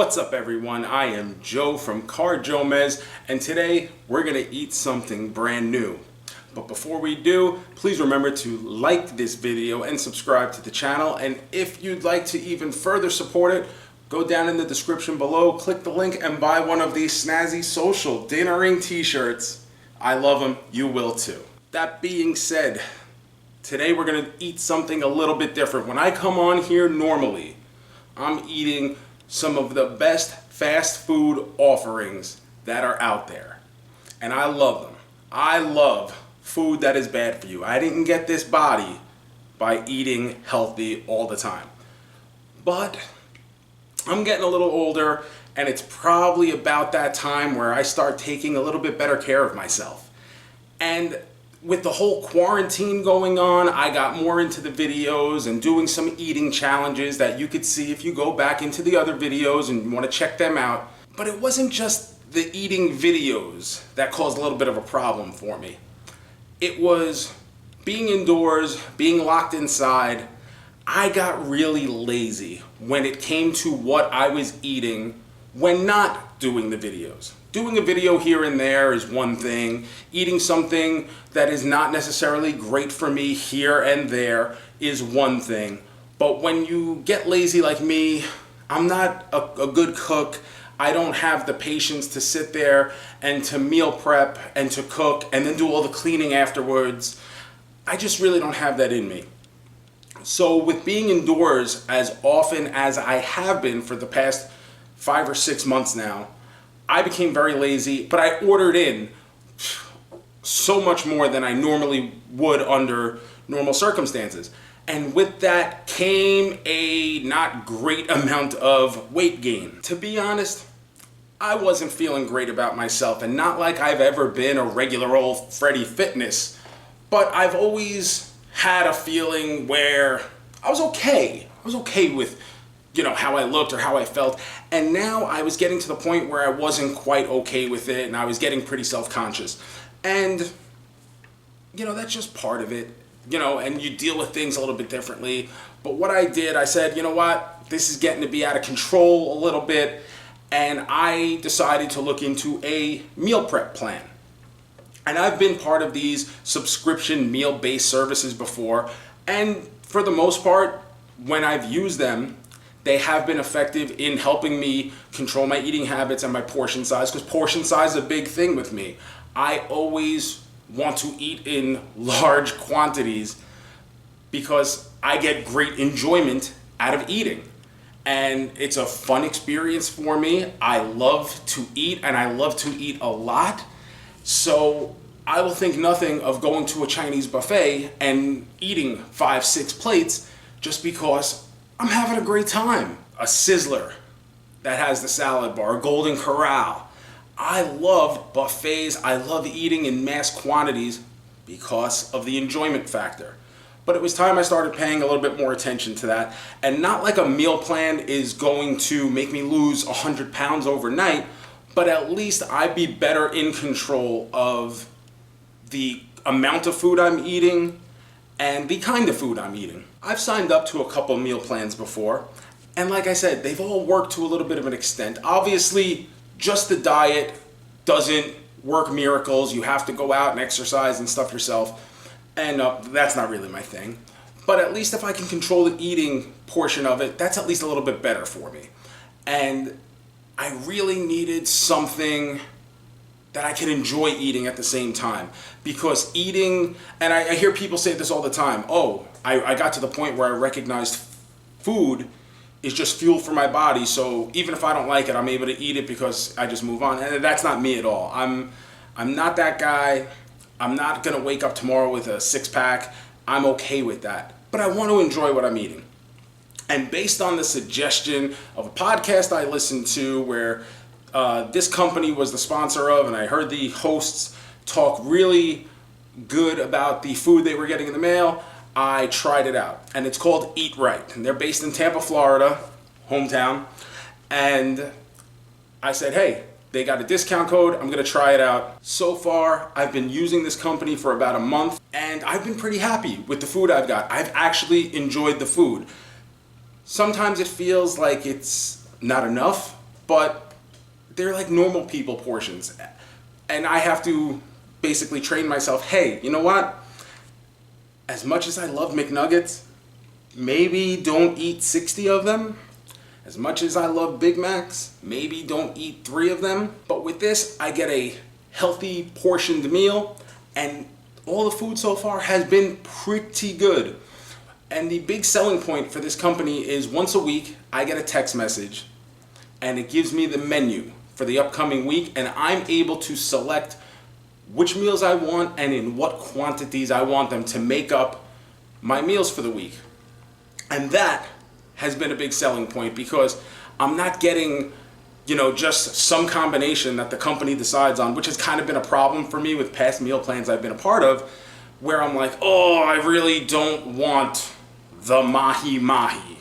What's up everyone, I am Joe from Car Jomez, and today we're going to eat something brand new. But before we do, please remember to like this video and subscribe to the channel, and if you'd like to even further support it, go down in the description below, click the link and buy one of these snazzy social dinnering t-shirts. I love them, you will too. That being said, today we're going to eat something a little bit different. When I come on here normally, I'm eating some of the best fast food offerings that are out there. And I love them. I love food that is bad for you. I didn't get this body by eating healthy all the time. But I'm getting a little older, and it's probably about that time where I start taking a little bit better care of myself. And with the whole quarantine going on, I got more into the videos and doing some eating challenges that you could see if you go back into the other videos and want to check them out. But it wasn't just the eating videos that caused a little bit of a problem for me. It was being indoors, being locked inside. I got really lazy when it came to what I was eating when not doing the videos. Doing a video here and there is one thing. Eating something that is not necessarily great for me here and there is one thing. But when you get lazy like me, I'm not a good cook. I don't have the patience to sit there and to meal prep and to cook and then do all the cleaning afterwards. I just really don't have that in me. So with being indoors as often as I have been for the past 5 or 6 months now, I became very lazy, but I ordered in so much more than I normally would under normal circumstances. And with that came a not great amount of weight gain. To be honest, I wasn't feeling great about myself, and not like I've ever been a regular old Freddy Fitness, but I've always had a feeling where I was okay. I was okay with how I looked or how I felt. And now I was getting to the point where I wasn't quite okay with it, and I was getting pretty self-conscious. And, that's just part of it, and you deal with things a little bit differently. But what I did, I said, you know what, this is getting to be out of control a little bit, and I decided to look into a meal prep plan. And I've been part of these subscription meal-based services before, and for the most part, when I've used them, they have been effective in helping me control my eating habits and my portion size, because portion size is a big thing with me. I always want to eat in large quantities because I get great enjoyment out of eating. And it's a fun experience for me. I love to eat, and I love to eat a lot. So I will think nothing of going to a Chinese buffet and eating 5, 6 plates just because I'm having a great time. A Sizzler that has the salad bar, a Golden Corral. I love buffets. I love eating in mass quantities because of the enjoyment factor. But it was time I started paying a little bit more attention to that. And not like a meal plan is going to make me lose 100 pounds overnight, but at least I'd be better in control of the amount of food I'm eating and the kind of food I'm eating. I've signed up to a couple meal plans before, and like I said, they've all worked to a little bit of an extent. Obviously, just the diet doesn't work miracles. You have to go out and exercise and stuff yourself, and that's not really my thing. But at least if I can control the eating portion of it, that's at least a little bit better for me. And I really needed something that I can enjoy eating at the same time. Because eating, and I hear people say this all the time, I got to the point where I recognized food is just fuel for my body, so even if I don't like it, I'm able to eat it because I just move on. And that's not me at all. I'm not that guy. I'm not gonna wake up tomorrow with a 6-pack. I'm okay with that. But I want to enjoy what I'm eating. And based on the suggestion of a podcast I listened to where this company was the sponsor of, and I heard the hosts talk really good about the food they were getting in the mail, I tried it out. And it's called EatRight. And they're based in Tampa, Florida, hometown. And I said, hey, they got a discount code, I'm gonna try it out. So far, I've been using this company for about a month, and I've been pretty happy with the food I've got. I've actually enjoyed the food. Sometimes it feels like it's not enough, but they're like normal people portions. And I have to basically train myself, hey, you know what? As much as I love McNuggets, maybe don't eat 60 of them. As much as I love Big Macs, maybe don't eat 3 of them. But with this, I get a healthy portioned meal, and all the food so far has been pretty good. And the big selling point for this company is once a week, I get a text message and it gives me the menu for the upcoming week, and I'm able to select which meals I want and in what quantities I want them to make up my meals for the week. And that has been a big selling point because I'm not getting, just some combination that the company decides on, which has kind of been a problem for me with past meal plans I've been a part of, where I'm like, oh, I really don't want the mahi mahi.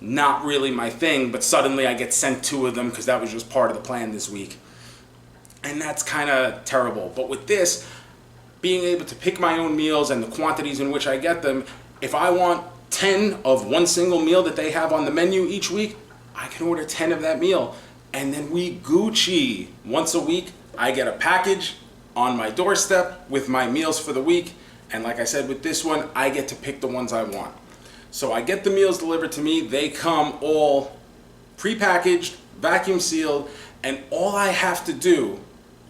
Not really my thing, but suddenly I get sent 2 of them because that was just part of the plan this week. And that's kind of terrible. But with this, being able to pick my own meals and the quantities in which I get them, if I want 10 of one single meal that they have on the menu each week, I can order 10 of that meal. And then we Gucci. Once a week, I get a package on my doorstep with my meals for the week. And like I said, with this one, I get to pick the ones I want. So I get the meals delivered to me. They come all prepackaged, vacuum sealed, and all I have to do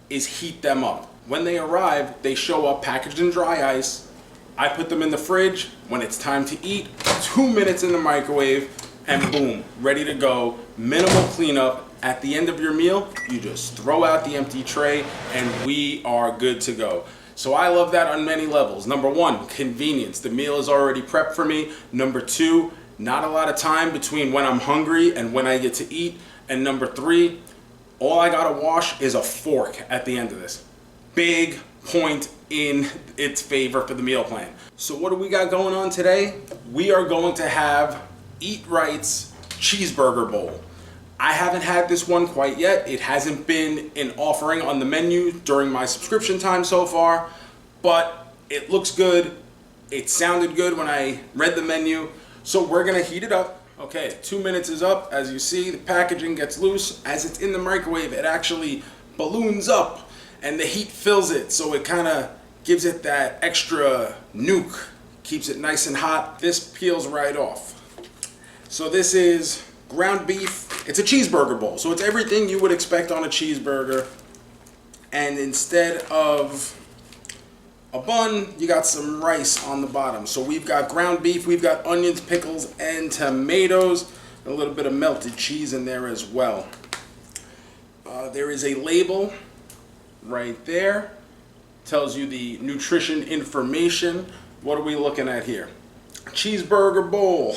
is heat them up. When they arrive, they show up packaged in dry ice. I put them in the fridge. When it's time to eat, 2 minutes in the microwave, and boom, ready to go. Minimal cleanup. At the end of your meal, you just throw out the empty tray and we are good to go. So I love that on many levels. Number 1, convenience. The meal is already prepped for me. Number 2, not a lot of time between when I'm hungry and when I get to eat. And number 3, all I gotta wash is a fork at the end of this. Big point in its favor for the meal plan. So what do we got going on today? We are going to have EatRight's Cheeseburger Bowl. I haven't had this one quite yet. It hasn't been an offering on the menu during my subscription time so far, but it looks good. It sounded good when I read the menu. So we're gonna heat it up. Okay, 2 minutes is up. As you see, the packaging gets loose. As it's in the microwave, it actually balloons up and the heat fills it. So it kind of gives it that extra nuke, keeps it nice and hot. This peels right off. So this is ground beef. It's a cheeseburger bowl, so it's everything you would expect on a cheeseburger. And instead of a bun, you got some rice on the bottom. So we've got ground beef, we've got onions, pickles, and tomatoes. A little bit of melted cheese in there as well. There is a label right there. Tells you the nutrition information. What are we looking at here? Cheeseburger bowl.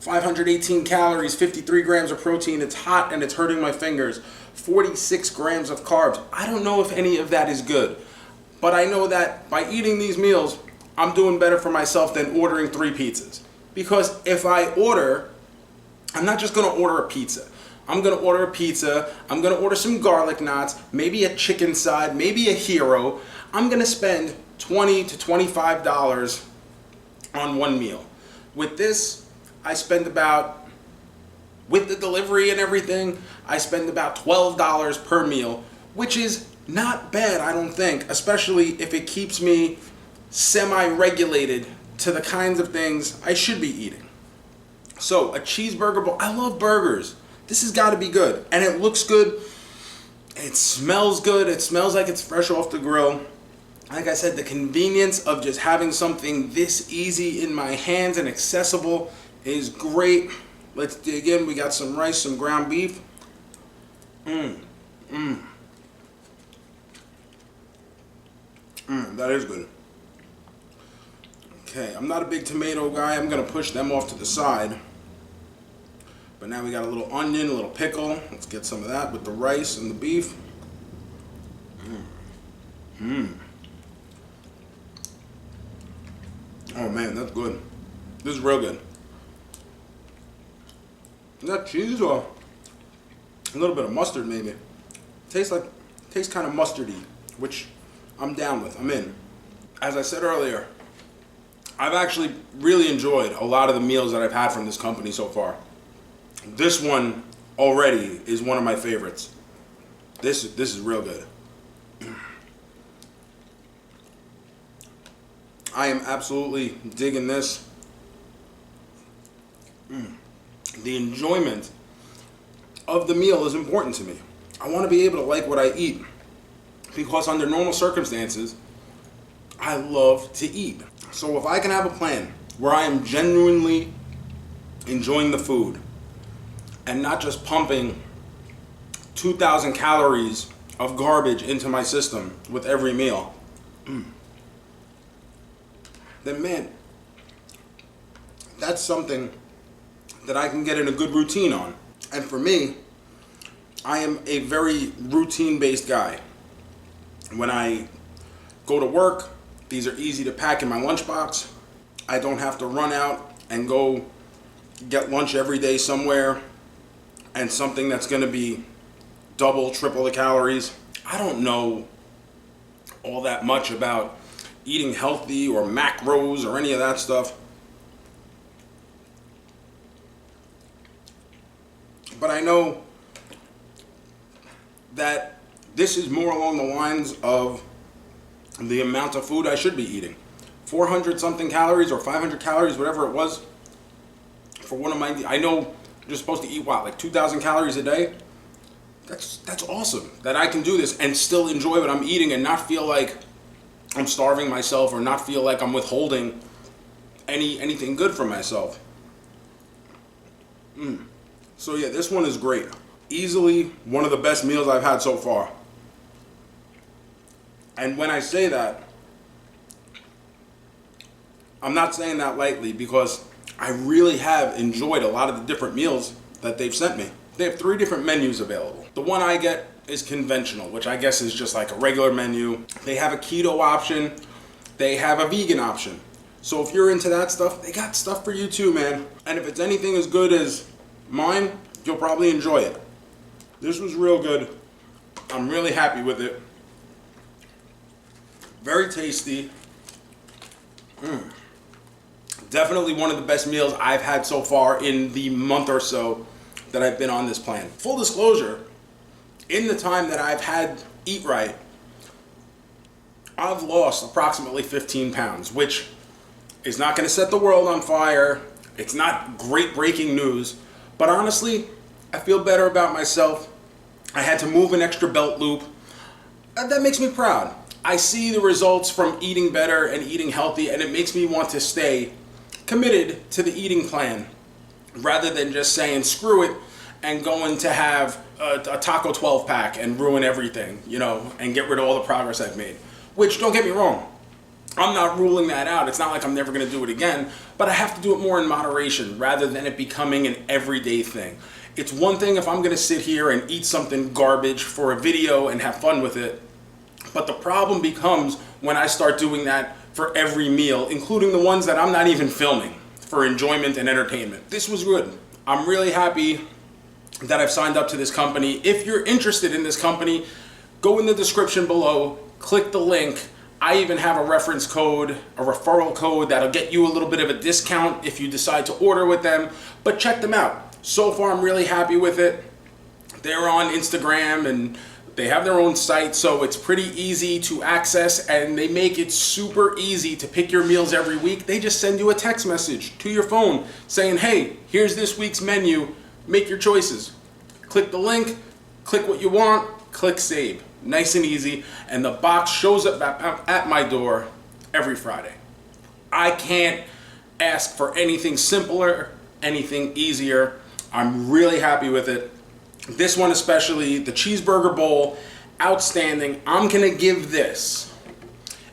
518 calories, 53 grams of protein. It's hot and it's hurting my fingers. 46 grams of carbs. I don't know if any of that is good, but I know that by eating these meals, I'm doing better for myself than ordering 3 pizzas. Because if I order, I'm not just gonna order a pizza. I'm gonna order a pizza, I'm gonna order some garlic knots, maybe a chicken side, maybe a hero. I'm gonna spend $20 to $25 on one meal. With this, I spend about, with the delivery and everything, I spend about $12 per meal, which is not bad, I don't think, especially if it keeps me semi-regulated to the kinds of things I should be eating. So a cheeseburger bowl, I love burgers. This has got to be good, and it looks good. It smells good. It smells like it's fresh off the grill. Like I said, the convenience of just having something this easy in my hands and accessible is great. Let's dig in. We got some rice, some ground beef. That is good. Okay, I'm not a big tomato guy. I'm gonna push them off to the side. But now we got a little onion, a little pickle. Let's get some of that with the rice and the beef. Oh man, that's good. This is real good. Is that cheese or a little bit of mustard maybe? Tastes kind of mustardy, which I'm down with. I'm in. As I said earlier, I've actually really enjoyed a lot of the meals that I've had from this company so far. This one already is one of my favorites. This is real good. I am absolutely digging this. The enjoyment of the meal is important to me. I want to be able to like what I eat, because under normal circumstances, I love to eat. So if I can have a plan where I am genuinely enjoying the food and not just pumping 2,000 calories of garbage into my system with every meal, then man, that's something that I can get in a good routine on. And for me, I am a very routine-based guy. When I go to work, these are easy to pack in my lunchbox. I don't have to run out and go get lunch every day somewhere and something that's going to be double, triple the calories. I don't know all that much about eating healthy or macros or any of that stuff. But I know that this is more along the lines of the amount of food I should be eating. 400 something calories or 500 calories, whatever it was, for one of my, I know you're supposed to eat what, like 2,000 calories a day? That's awesome that I can do this and still enjoy what I'm eating and not feel like I'm starving myself or not feel like I'm withholding anything good from myself. So yeah, this one is great. Easily one of the best meals I've had so far. And when I say that, I'm not saying that lightly, because I really have enjoyed a lot of the different meals that they've sent me. They have 3 different menus available. The one I get is conventional, which I guess is just like a regular menu. They have a keto option. They have a vegan option. So if you're into that stuff, they got stuff for you too, man. And if it's anything as good as mine, you'll probably enjoy it. This was real good. I'm really happy with it. Very tasty. Definitely one of the best meals I've had so far in the month or so that I've been on this plan. Full disclosure, in the time that I've had EatRight, I've lost approximately 15 pounds, which is not going to set the world on fire. It's not great breaking news, but honestly, I feel better about myself. I had to move an extra belt loop. That makes me proud. I see the results from eating better and eating healthy, and it makes me want to stay committed to the eating plan rather than just saying screw it and going to have a Taco 12 pack and ruin everything, you know, and get rid of all the progress I've made. Which, don't get me wrong, I'm not ruling that out. It's not like I'm never going to do it again, but I have to do it more in moderation rather than it becoming an everyday thing. It's one thing if I'm going to sit here and eat something garbage for a video and have fun with it, but the problem becomes when I start doing that for every meal, including the ones that I'm not even filming for enjoyment and entertainment. This was good. I'm really happy that I've signed up to this company. If you're interested in this company, go in the description below, click the link. I even have a reference code, a referral code that'll get you a little bit of a discount if you decide to order with them, but check them out. So far, I'm really happy with it. They're on Instagram and they have their own site, so it's pretty easy to access, and they make it super easy to pick your meals every week. They just send you a text message to your phone saying, hey, here's this week's menu, make your choices. Click the link, click what you want, click save. Nice and easy, and the box shows up at my door every Friday. I can't ask for anything simpler, anything easier. I'm really happy with it. This one especially, the cheeseburger bowl, outstanding. I'm gonna give this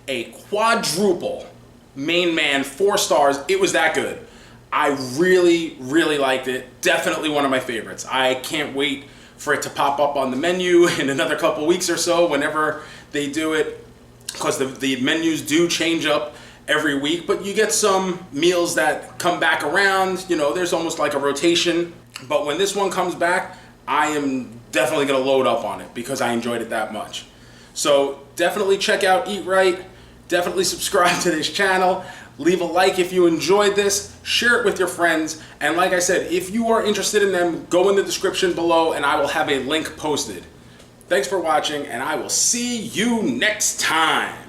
a quadruple main man, 4 stars. It was that good. I really, really liked it. Definitely one of my favorites. I can't wait for it to pop up on the menu in another couple weeks or so whenever they do it, because the menus do change up every week, but you get some meals that come back around, you know, there's almost like a rotation. But when this one comes back, I am definitely gonna load up on it because I enjoyed it that much. So definitely check out EatRight, definitely subscribe to this channel, Leave a like if you enjoyed this, share it with your friends, and like I said, if you are interested in them, go in the description below and I will have a link posted. Thanks for watching, and I will see you next time.